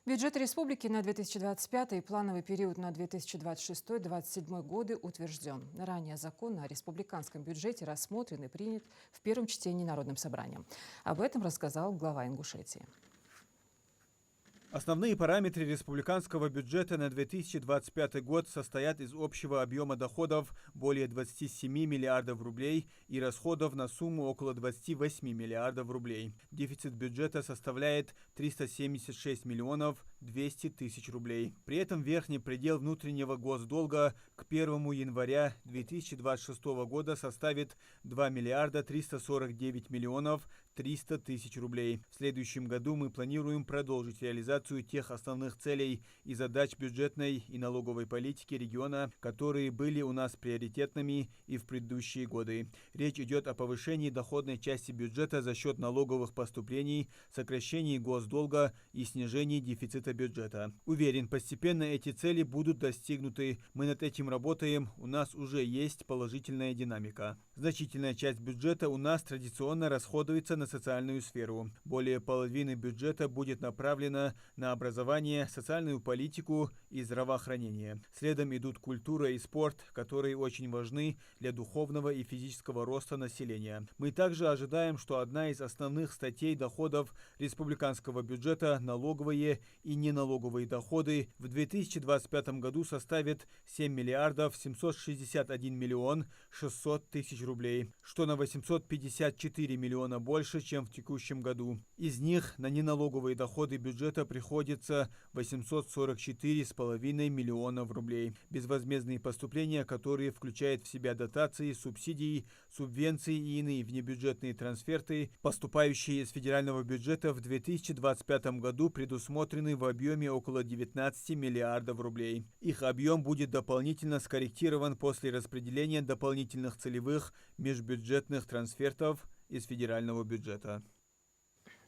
Бюджет республики на 2025 и плановый период на 2026-2027 годы утвержден. Ранее закон о республиканском бюджете рассмотрен и принят в первом чтении Народным собранием. Об этом рассказал глава Ингушетии. Основные параметры республиканского бюджета на 2025 год состоят из общего объема доходов более 27 миллиардов рублей и расходов на сумму около 28 миллиардов рублей. Дефицит бюджета составляет 376 миллионов 200 тысяч рублей. При этом верхний предел внутреннего госдолга к 1 января 2026 года составит 2 миллиарда 349 миллионов 300 тысяч рублей. В следующем году мы планируем продолжить реализацию тех основных целей и задач бюджетной и налоговой политики региона, которые были у нас приоритетными и в предыдущие годы. Речь идет о повышении доходной части бюджета за счет налоговых поступлений, сокращении госдолга и снижении дефицита бюджета. Уверен, постепенно эти цели будут достигнуты. Мы над этим работаем, у нас уже есть положительная динамика. Значительная часть бюджета у нас традиционно расходуется на социальную сферу. Более половины бюджета будет направлено на образование, социальную политику и здравоохранение. Следом идут культура и спорт, которые очень важны для духовного и физического роста населения. Мы также ожидаем, что одна из основных статей доходов республиканского бюджета, налоговые и неналоговые доходы, в 2025 году составит 7 миллиардов 761 миллион 600 тысяч рублей, что на 854 миллиона больше, чем в текущем году. Из них на неналоговые доходы бюджета приходится 844,5 миллионов рублей. Безвозмездные поступления, которые включают в себя дотации, субсидии, субвенции и иные внебюджетные трансферты, поступающие из федерального бюджета в 2025 году, предусмотрены в объеме около 19 миллиардов рублей. Их объем будет дополнительно скорректирован после распределения дополнительных целевых межбюджетных трансфертов из федерального бюджета.